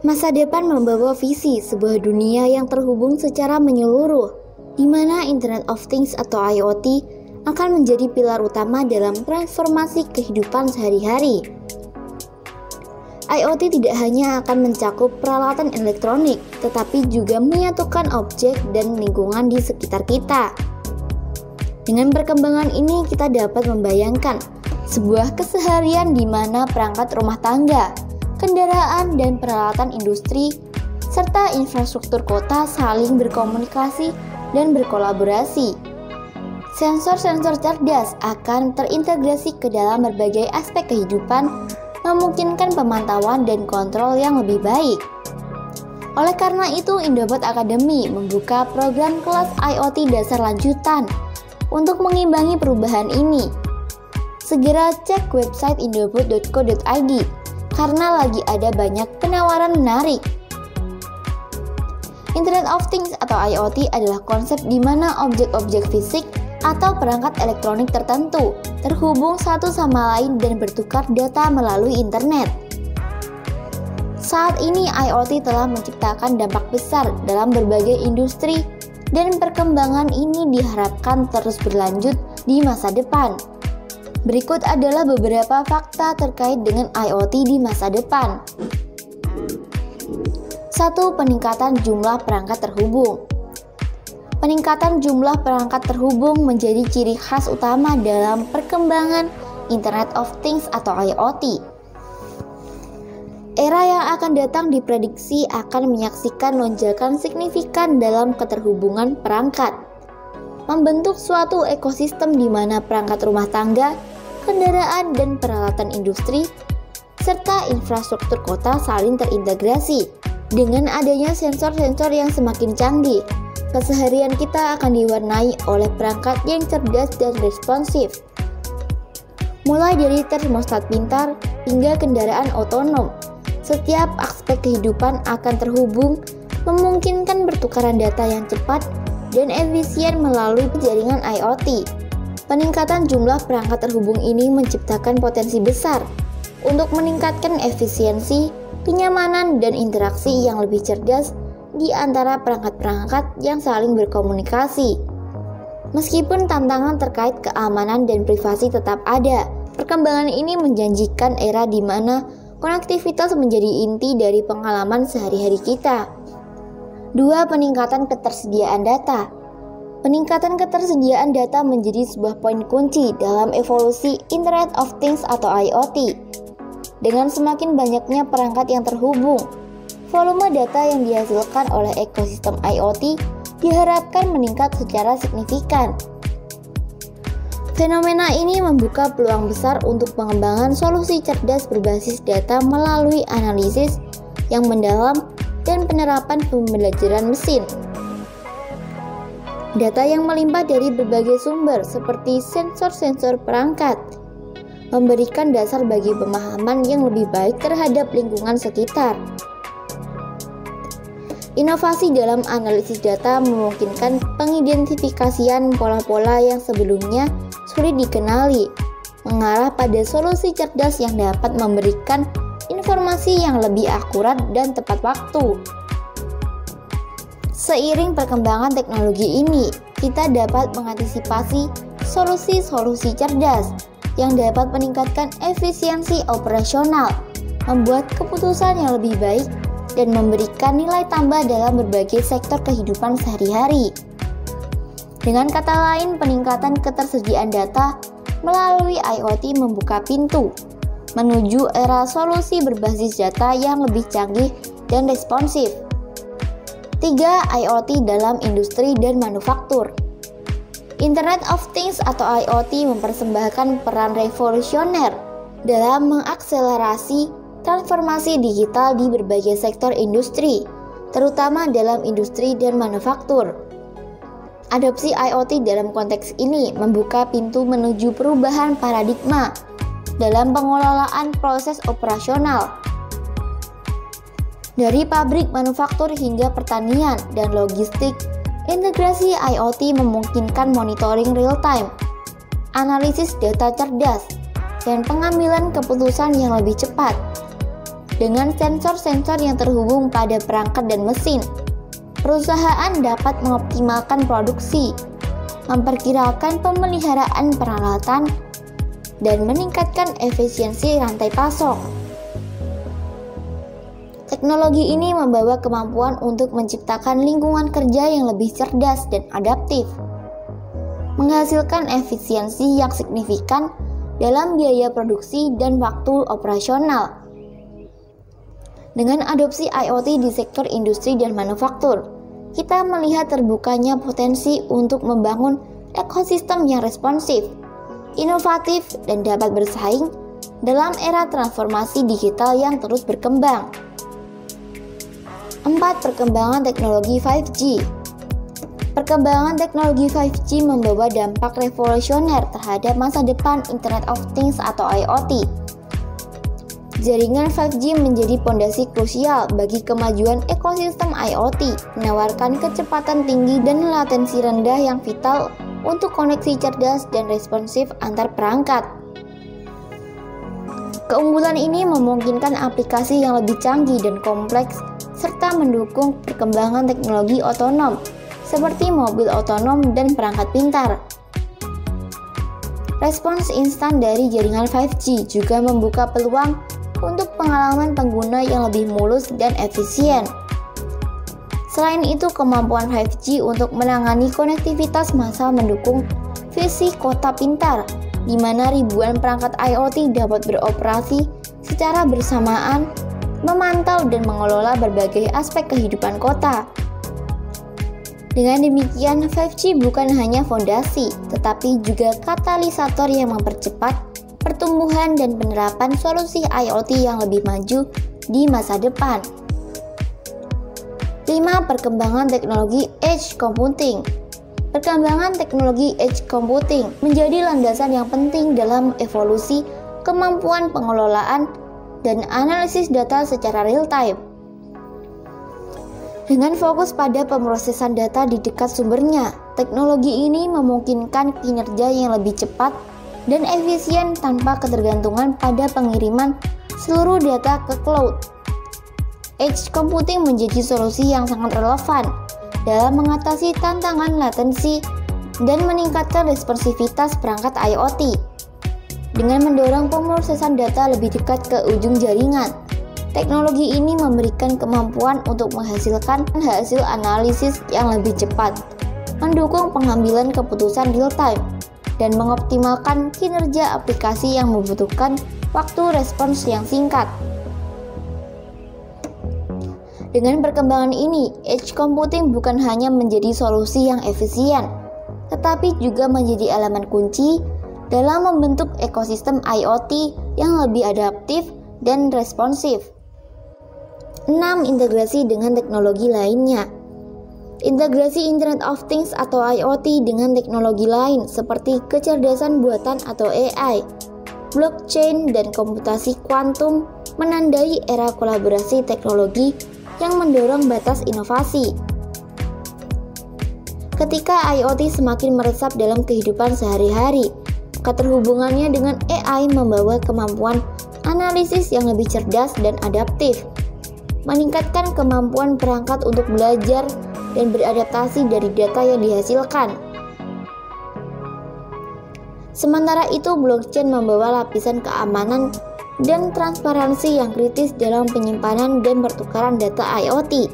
Masa depan membawa visi sebuah dunia yang terhubung secara menyeluruh, di mana Internet of Things atau IoT akan menjadi pilar utama dalam transformasi kehidupan sehari-hari. IoT tidak hanya akan mencakup peralatan elektronik, tetapi juga menyatukan objek dan lingkungan di sekitar kita. Dengan perkembangan ini, kita dapat membayangkan sebuah keseharian di mana perangkat rumah tangga, kendaraan, dan peralatan industri, serta infrastruktur kota saling berkomunikasi dan berkolaborasi. Sensor-sensor cerdas akan terintegrasi ke dalam berbagai aspek kehidupan, memungkinkan pemantauan dan kontrol yang lebih baik. Oleh karena itu, Indobot Academy membuka program kelas IoT dasar lanjutan untuk mengimbangi perubahan ini. Segera cek website indobot.co.id karena lagi ada banyak penawaran menarik. Internet of Things atau IoT adalah konsep di mana objek-objek fisik atau perangkat elektronik tertentu terhubung satu sama lain dan bertukar data melalui internet. Saat ini IoT telah menciptakan dampak besar dalam berbagai industri dan perkembangan ini diharapkan terus berlanjut di masa depan. Berikut adalah beberapa fakta terkait dengan IoT di masa depan. 1. Peningkatan jumlah perangkat terhubung. Peningkatan jumlah perangkat terhubung menjadi ciri khas utama dalam perkembangan Internet of Things atau IoT. Era yang akan datang diprediksi akan menyaksikan lonjakan signifikan dalam keterhubungan perangkat, membentuk suatu ekosistem di mana perangkat rumah tangga, kendaraan, dan peralatan industri, serta infrastruktur kota saling terintegrasi. Dengan adanya sensor-sensor yang semakin canggih, keseharian kita akan diwarnai oleh perangkat yang cerdas dan responsif. Mulai dari termostat pintar hingga kendaraan otonom, setiap aspek kehidupan akan terhubung, memungkinkan pertukaran data yang cepat dan efisien melalui jaringan IoT. Peningkatan jumlah perangkat terhubung ini menciptakan potensi besar untuk meningkatkan efisiensi, kenyamanan, dan interaksi yang lebih cerdas di antara perangkat-perangkat yang saling berkomunikasi. Meskipun tantangan terkait keamanan dan privasi tetap ada, perkembangan ini menjanjikan era di mana konektivitas menjadi inti dari pengalaman sehari-hari kita. 2. Peningkatan ketersediaan data. Peningkatan ketersediaan data menjadi sebuah poin kunci dalam evolusi Internet of Things atau IoT. Dengan semakin banyaknya perangkat yang terhubung, volume data yang dihasilkan oleh ekosistem IoT diharapkan meningkat secara signifikan. Fenomena ini membuka peluang besar untuk pengembangan solusi cerdas berbasis data melalui analisis yang mendalam dan penerapan pembelajaran mesin. Data yang melimpah dari berbagai sumber seperti sensor-sensor perangkat memberikan dasar bagi pemahaman yang lebih baik terhadap lingkungan sekitar. Inovasi dalam analisis data memungkinkan pengidentifikasian pola-pola yang sebelumnya sulit dikenali, mengarah pada solusi cerdas yang dapat memberikan informasi yang lebih akurat dan tepat waktu. Seiring perkembangan teknologi ini, kita dapat mengantisipasi solusi-solusi cerdas yang dapat meningkatkan efisiensi operasional, membuat keputusan yang lebih baik, dan memberikan nilai tambah dalam berbagai sektor kehidupan sehari-hari. Dengan kata lain, peningkatan ketersediaan data melalui IoT membuka pintu menuju era solusi berbasis data yang lebih canggih dan responsif. 3. IoT dalam industri dan manufaktur. Internet of Things atau IoT mempersembahkan peran revolusioner dalam mengakselerasi transformasi digital di berbagai sektor industri, terutama dalam industri dan manufaktur. Adopsi IoT dalam konteks ini membuka pintu menuju perubahan paradigma dalam pengelolaan proses operasional. Dari pabrik manufaktur hingga pertanian dan logistik, integrasi IoT memungkinkan monitoring real-time, analisis data cerdas, dan pengambilan keputusan yang lebih cepat. Dengan sensor-sensor yang terhubung pada perangkat dan mesin, perusahaan dapat mengoptimalkan produksi, memperkirakan pemeliharaan peralatan, dan meningkatkan efisiensi rantai pasok. Teknologi ini membawa kemampuan untuk menciptakan lingkungan kerja yang lebih cerdas dan adaptif, menghasilkan efisiensi yang signifikan dalam biaya produksi dan waktu operasional. Dengan adopsi IoT di sektor industri dan manufaktur, kita melihat terbukanya potensi untuk membangun ekosistem yang responsif, inovatif, dan dapat bersaing dalam era transformasi digital yang terus berkembang. 4. Perkembangan teknologi 5G. Perkembangan teknologi 5G membawa dampak revolusioner terhadap masa depan Internet of Things atau IoT. Jaringan 5G menjadi pondasi krusial bagi kemajuan ekosistem IoT, menawarkan kecepatan tinggi dan latensi rendah yang vital untuk koneksi cerdas dan responsif antar perangkat. Keunggulan ini memungkinkan aplikasi yang lebih canggih dan kompleks, serta mendukung perkembangan teknologi otonom, seperti mobil otonom dan perangkat pintar. Respons instan dari jaringan 5G juga membuka peluang untuk pengalaman pengguna yang lebih mulus dan efisien. Selain itu, kemampuan 5G untuk menangani konektivitas massal mendukung visi kota pintar, di mana ribuan perangkat IoT dapat beroperasi secara bersamaan, memantau dan mengelola berbagai aspek kehidupan kota. Dengan demikian, 5G bukan hanya fondasi, tetapi juga katalisator yang mempercepat pertumbuhan dan penerapan solusi IoT yang lebih maju di masa depan. 5. Perkembangan teknologi Edge Computing. Perkembangan teknologi Edge Computing menjadi landasan yang penting dalam evolusi kemampuan pengelolaan dan analisis data secara real-time. Dengan fokus pada pemrosesan data di dekat sumbernya, teknologi ini memungkinkan kinerja yang lebih cepat dan efisien tanpa ketergantungan pada pengiriman seluruh data ke cloud. Edge computing menjadi solusi yang sangat relevan dalam mengatasi tantangan latensi dan meningkatkan responsivitas perangkat IoT. Dengan mendorong pemrosesan data lebih dekat ke ujung jaringan, teknologi ini memberikan kemampuan untuk menghasilkan hasil analisis yang lebih cepat, mendukung pengambilan keputusan real-time, dan mengoptimalkan kinerja aplikasi yang membutuhkan waktu respons yang singkat. Dengan perkembangan ini, edge computing bukan hanya menjadi solusi yang efisien, tetapi juga menjadi elemen kunci dalam membentuk ekosistem IoT yang lebih adaptif dan responsif. 6. Integrasi dengan teknologi lainnya. Integrasi Internet of Things atau IoT dengan teknologi lain seperti kecerdasan buatan atau AI, blockchain, dan komputasi kuantum menandai era kolaborasi teknologi yang mendorong batas inovasi. Ketika IoT semakin meresap dalam kehidupan sehari-hari, keterhubungannya dengan AI membawa kemampuan analisis yang lebih cerdas dan adaptif, meningkatkan kemampuan perangkat untuk belajar dan beradaptasi dari data yang dihasilkan. Sementara itu, blockchain membawa lapisan keamanan dan transparansi yang kritis dalam penyimpanan dan pertukaran data IoT.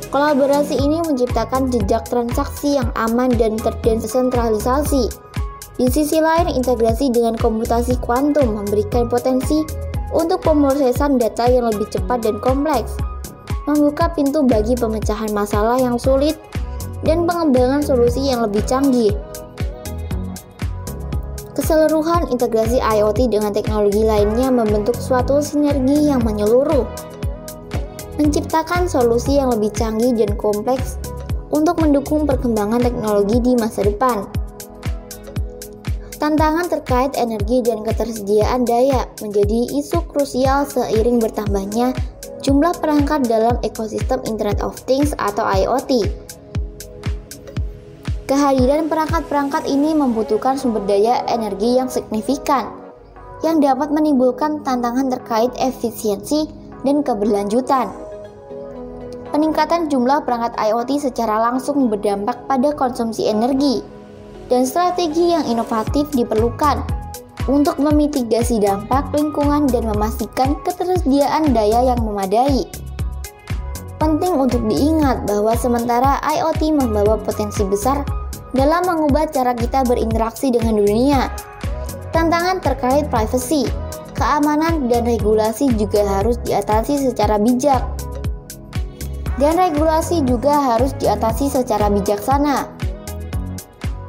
Kolaborasi ini menciptakan jejak transaksi yang aman dan terdesentralisasi. Di sisi lain, integrasi dengan komputasi kuantum memberikan potensi untuk pemrosesan data yang lebih cepat dan kompleks, membuka pintu bagi pemecahan masalah yang sulit dan pengembangan solusi yang lebih canggih. Keseluruhan integrasi IoT dengan teknologi lainnya membentuk suatu sinergi yang menyeluruh, menciptakan solusi yang lebih canggih dan kompleks untuk mendukung perkembangan teknologi di masa depan. Tantangan terkait energi dan ketersediaan daya menjadi isu krusial seiring bertambahnya jumlah perangkat dalam ekosistem Internet of Things atau IoT. Kehadiran perangkat-perangkat ini membutuhkan sumber daya energi yang signifikan, yang dapat menimbulkan tantangan terkait efisiensi dan keberlanjutan. Peningkatan jumlah perangkat IoT secara langsung berdampak pada konsumsi energi, dan strategi yang inovatif diperlukan untuk memitigasi dampak lingkungan dan memastikan ketersediaan daya yang memadai. Penting untuk diingat bahwa sementara IoT membawa potensi besar dalam mengubah cara kita berinteraksi dengan dunia, tantangan terkait privasi, keamanan, dan regulasi juga harus diatasi secara bijak. Bijaksana.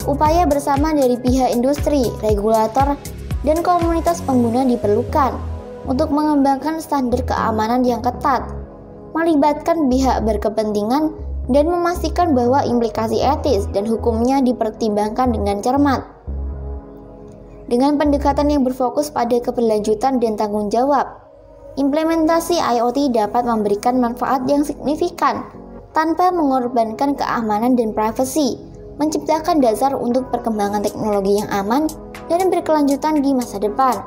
Upaya bersama dari pihak industri, regulator, dan komunitas pengguna diperlukan untuk mengembangkan standar keamanan yang ketat, melibatkan pihak berkepentingan, dan memastikan bahwa implikasi etis dan hukumnya dipertimbangkan dengan cermat. Dengan pendekatan yang berfokus pada keberlanjutan dan tanggung jawab, implementasi IoT dapat memberikan manfaat yang signifikan tanpa mengorbankan keamanan dan privasi, menciptakan dasar untuk perkembangan teknologi yang aman dan berkelanjutan di masa depan.